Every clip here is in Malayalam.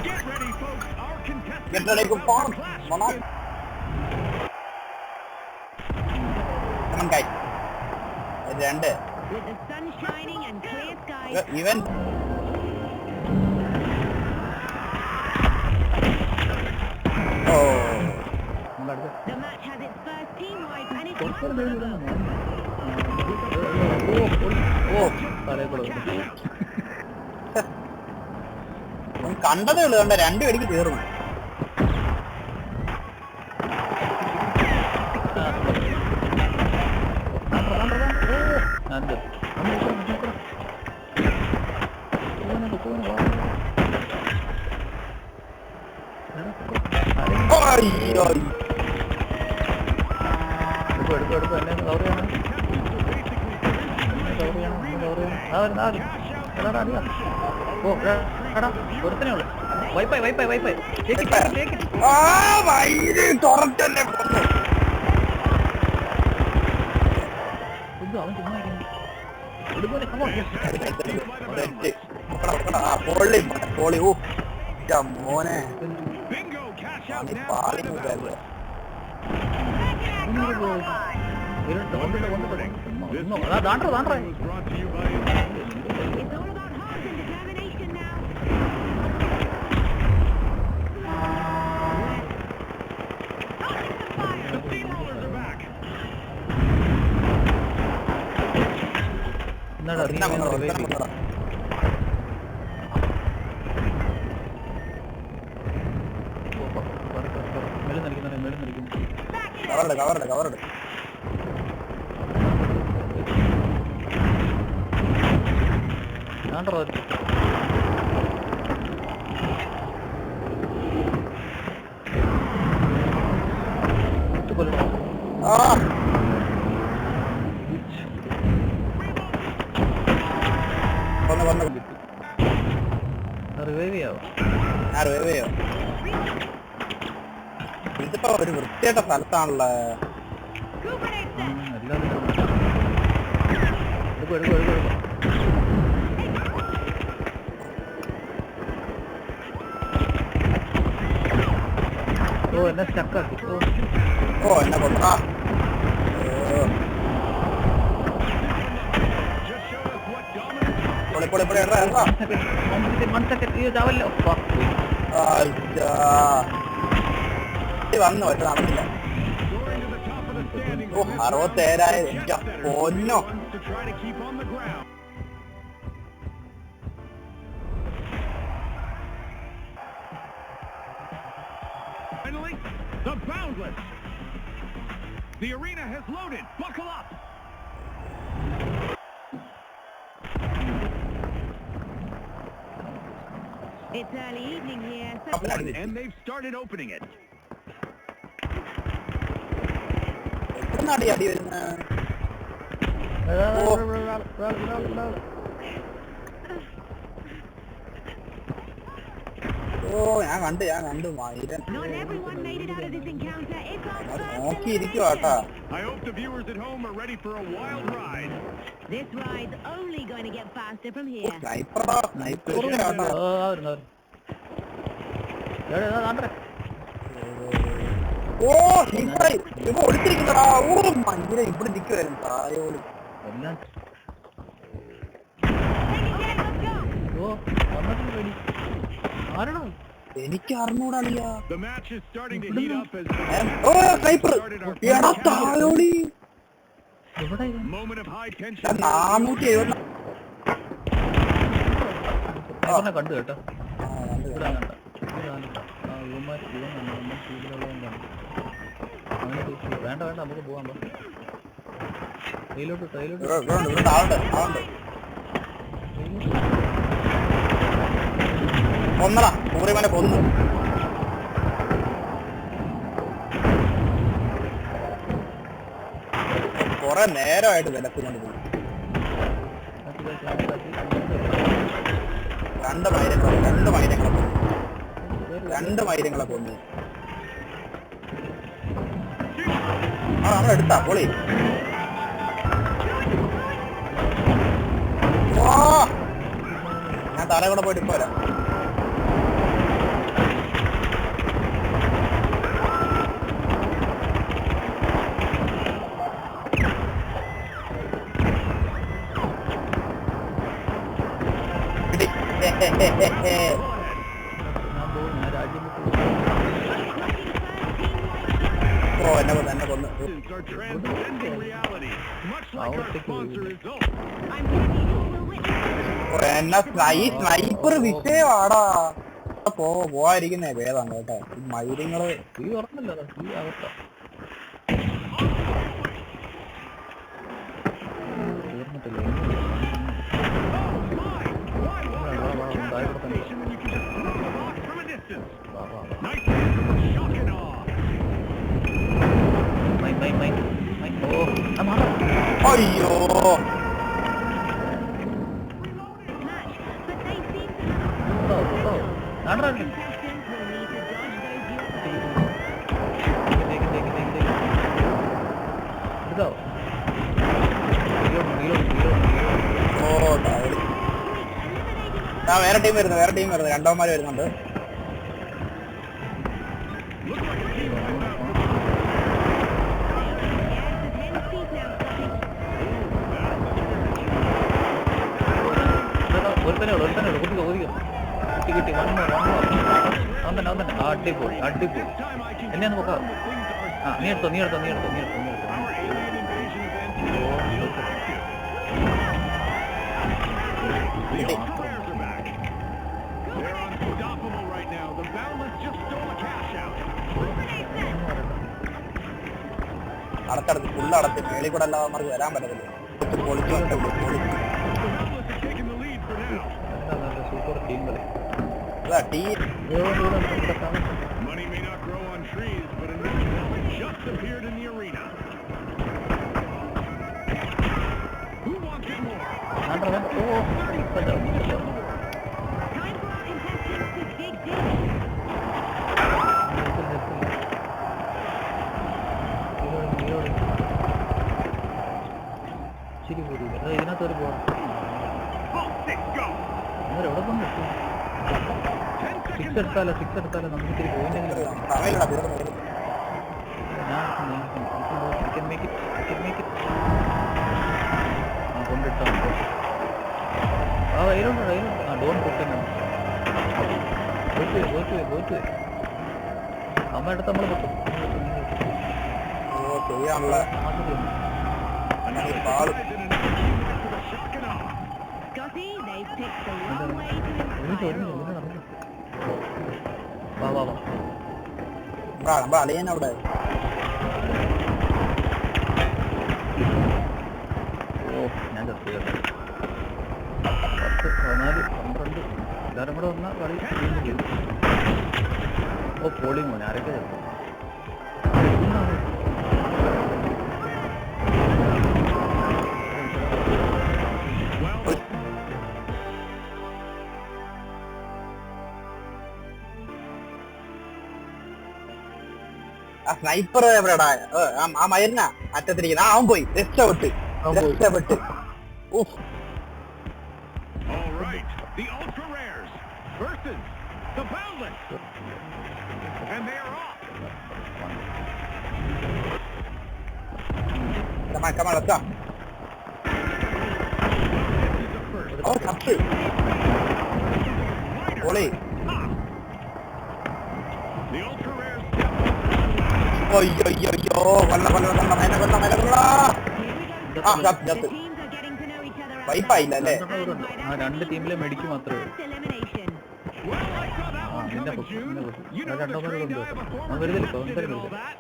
Get ready to form. Come on. Come on, guys. രണ്ട്. With the sun shining and clear skies. Even. Oh. The match has its first team-wide and it's time for the vote. കണ്ടതേ ഉള്ളു കണ്ട രണ്ടു പേടിക്ക് തീർന്നു. മോനെ കവറുണ്ട് ഇതിപ്പോ ഒരു വൃത്തിയായിട്ട സ്ഥലത്താണല്ലോ. എന്നെ കൊണ്ടാ വന്നു പക്ഷെ നടന്നില്ല. 67,000 എന്റെ പൊന്നോ. Finally, the Boundless. The arena has loaded. Buckle up. It's early evening here, so And they've started opening it. അടി വരുന്ന ഞാൻ കണ്ടു മൈരൻ നോക്കിയിരിക്കുവാ കേട്ടാ. I hope the viewers at home are ready for a wild ride. This ride's only going to get faster from here. സ്നൈപ്പറാ ഒളിച്ചിരിക്കുന്നടാ. മഞ്ഞ ഇവിടെ നിൽക്കുവായിരുന്നു തായോളി. എനിക്ക് അറിഞ്ഞൂടാ. The match is starting to heat up as തായോളി moment of high tension. 470 കണ്ടു കേട്ടോ. വേണ്ട നമുക്ക് പോകാൻ കൊന്നടാ. ൂറിമനെ കൊന്നു. കൊറേ നേരമായിട്ട് വിലക്കുന്നുണ്ട്. രണ്ട് മൈരങ്ങളെ കൊന്നു. നമ്മളെടുത്താ പൊളി. ഞാൻ തല കൂടെ പോയിട്ട് ഇപ്പൊ വരാം. ഞാൻ പോകും, ഞാൻ രാജ്യം വിട്ടു. ഓ എന്നെ കൊന്ന് Are transcending reality, much like our sponsor Result. I'm happy you will witness. ഓ, എന്നെ സ്നൈപ്പർ വിഷയമാടാ. പോവാതിരിക്കുന്നേ ഭേദം കേട്ടോ. ഈ മയിലുങ്ങള് ഈ ഉറങ്ങല്ലോ ഈ അവസ്ഥ തീർന്നിട്ടില്ല. When you can just throw a rock from a distance. Nice hit for shock and awe. ഓ ആ മാറാ അയ്യോ Match, but they seem to നാടാ contestants will need to dodge those Europeans. എടുത്തോ ഓ താഴെ. ആ വേറെ ടീം വരുന്നു രണ്ടോമാര് വരുന്നുണ്ട്. ഒരുത്തന്നെ ഉള്ളു കുട്ടിക്കോ കിട്ടി അവൻ തന്നെ അടിപൊളി എന്നെ ഒന്ന് നോക്കാം. ആ നീ എടുത്തോ കിട്ടി. They're unstoppable right now. The Boundless just stole a cash out. അടച്ചടച്ച് ഫുള്ളടച്ച് മേളിൽ കൂടെ അല്ലാതെ അവന്മാർക്ക് വരാൻ പറ്റത്തില്ല. പൊളിച്ചു വന്നിട്ടുണ്ട് പൊളിച്ചു. Boundless are taking the lead for now. Super team കളി. അതാ tea Money may not grow on trees, but a new talent just appeared in the arena. Who wants it more? Time for our contestants to dig deep. ശരി പോയി ഇതിനകത്തൊരു പോകാം Ball six, go. എവിടെ കൊണ്ട് 10 സിക്സ് seconds. എടുത്താലോ നമുക്ക് ഇത്തിരി പോയിന്റെങ്കിലും സമയമില്ലടാ തീർന്നു. കൊണ്ടിട്ടോ ആ വൈലുണ്ട് ആ ഡോൺ പൊട്ടുന്നു പോയിട്ട് അമ്മ എടുത്ത് നമ്മൾ പൊട്ടും ഓ ചെയ്യാനുള്ള പാള്. Scotty, they've picked the wrong way to inspire. വാ നമ്മുടെ അളിയൻ അവിടെ. ഓ ഞാൻ ചത്തു 10, 14, 12 എല്ലാവരും കൂടെ വന്നാൽ കളി ചെയ്യും. ഓ പോളി മോനെ ആരൊക്കെ ചത്തു ആ സ്നൈപ്പർ എവിടെടാ? ആ മരുന്നാ അറ്റത്തിരിക്കുന്ന. അവൻ പോയി രക്ഷപ്പെട്ട്. ഉഫ്. All right, the Ultra Rares versus the Boundless. And they are off. Come on, let's go. This is the first. Oh, കത്ത്. പൊളി. The Ultra Rares. അയ്യോ കൊല്ല ആ ചത്ത്. The teams are getting to know each other. വൈപ്പായില്ല അല്ലേ? ആ രണ്ട് ടീമിലെ മെഡിക്ക് മാത്രമേ ഉള്ളൂ. First elimination. Well, I saw that one നിന്നെ coming, പൊക്കും June. You know the രണ്ടാമത് trade കൊണ്ടു I have a former അവൻ വരുന്നില്ല associate and all that.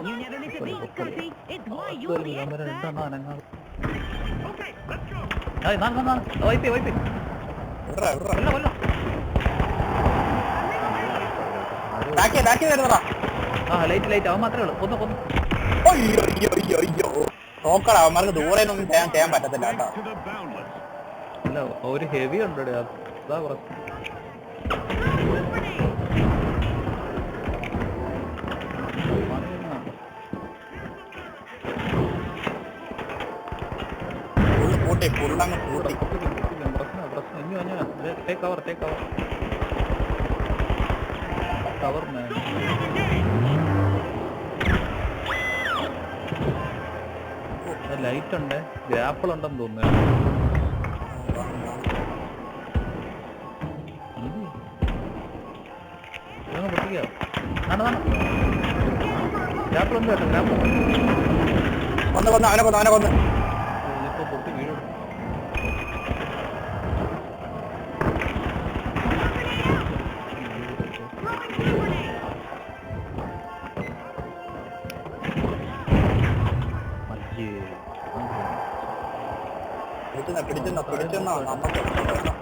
You never miss a beat, Scotty. It's why you're the expert. രണ്ടെണ്ണം അനങ്ങാതെ Okay, let's go. വൈപ്പേ വിടറാ. കൊല്ലോ ബാക്കി വരുന്നതാ. ആ ലൈറ്റ് അവൻ മാത്രമേ ഉള്ളൂ കൊന്നു അയ്യോ നോക്കടാ അവന്മാർക്ക് ദൂരെ ഒന്നും ചെയ്യാൻ പറ്റത്തില്ല കേട്ടോ. To the Boundless. അല്ല ഒരു ഹെവി ഉണ്ട് അതാ പ്രശ്നം ഫുള്ളങ്ങ് പൂട്ടി. പ്രശ്നം ഇനി ടേക്ക് കവർ ലൈറ്റ് ഉണ്ട് ഗ്രാപ്പിൾ ഉണ്ടെന്ന് തോന്നുന്നു ഇതൊന്ന് പൊട്ടിക്കോ നടന്നാണ് ഗ്രാപ്പിളൊന്നും കേട്ടോ ഗ്രാപ്പിൾ അവനെ കൊന്ന് ഇതിപ്പോ പൊട്ടി വീഴും പിടിച്ചെന്നോ നമുക്ക് വേണം.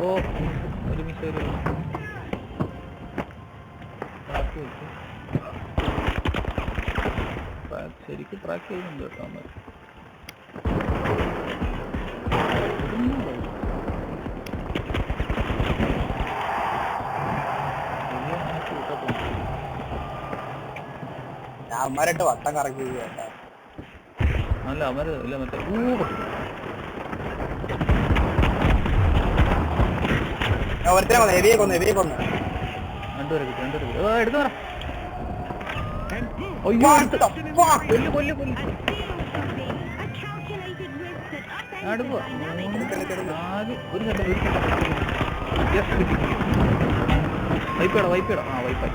ഓ ഒരു മിസൈൽ ശരിക്കും ട്രാക്ക് ചെയ്യുന്നുണ്ട് കേട്ടോ അമ്മ ഞാൻ അമ്മമാരായിട്ട് വട്ടം കറക്കി കേട്ടാ. അല്ല അവര് ഇല്ല മറ്റേ ഒരുത്തനെ കൊന്ന് ഹെവിയെ കൊന്ന് രണ്ടുപേരെ കിട്ടും എടുത്തു പറ And boom! അയ്യോ What the fuck? കൊല്ല് A deal something. A calculated risk that upends അടുക്കുക the dynamics. ആദ്യം ഒരു സെക്കൻഡ് വൈപ്പിടാ ആ വൈപ്പായി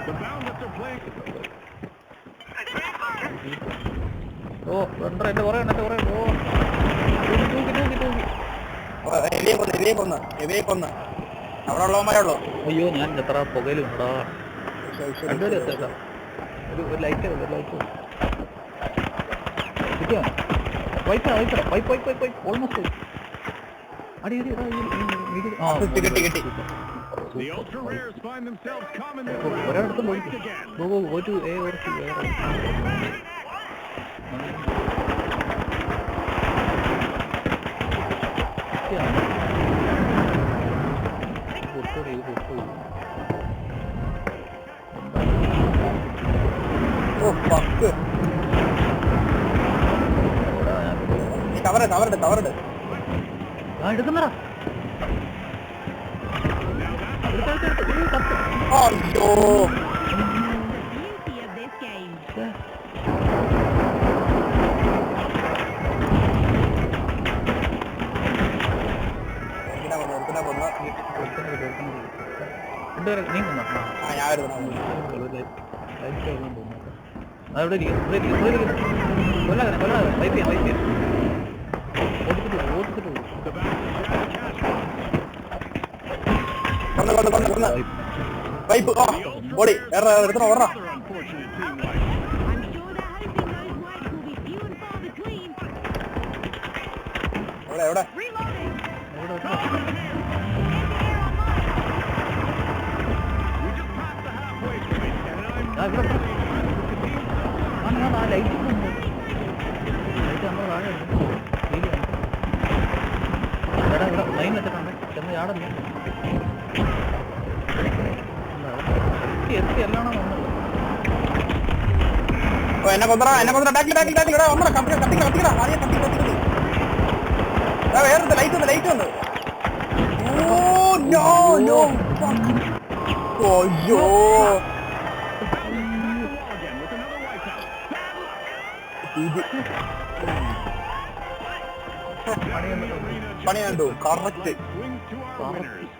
The Boundless are playing. ഓ എന്റെ കുറേ ഓ തൂക്കി ഹെവിയെ കൊന്ന് അവിടെ ഉള്ളവന്മാരുള്ളൂ. അയ്യോ ഞാൻ എത്ര പുകയിലുണ്ടാ രണ്ടുപേരും എത്താം ഒരു ലൈറ്റ് കിട്ടിയോ വൈപ്പ് ഓൾമോസ്റ്റ് അടി കിട്ടി. The Ultra Rares find themselves commonly ഒരാടത്തും പോയി again. ഒരു ഓ ഫക്ക്. നീ കവറിട്. എടുക്കുന്നടാ അയ്യോ Beauty of this game. ഒരുത്തനെ കൊന്ന്. രണ്ടുപേരെ നീ കൊന്നോ ആ ഞാൻ ഒരുത്തനെ കൊന്ന്. അവിടെ കൊല്ലാതെ വൈപ്പ് ചെയ്യാം ഓടിച്ചിട്ട് The Boundless are cash. കൊന്ന്. വൈപ്പ് ഓടി ഒരുത്തനെ ഓടാ. Another unfortunate team wipe. I'm sure they're hoping those wipes will be few and far between. എവിടെ Reloading. We just passed the halfway point, and I'm light നമ്മൾ താഴെ ലൈൻ വെച്ചിട്ടുണ്ട് ചെന്ന് ചാടല്ല എത്തി എല്ലാണോ വന്നുള്ളത് എന്നെ കൊന്നറ ടാക്കിൽ വന്നറ കത്തിക്കടാ ആദ്യം കത്തി വേറെ ലൈറ്റ് വന്ന് ഓ നോ അയ്യോ again with another wipeout. പണി കണ്ടു correct. Swings to our winners.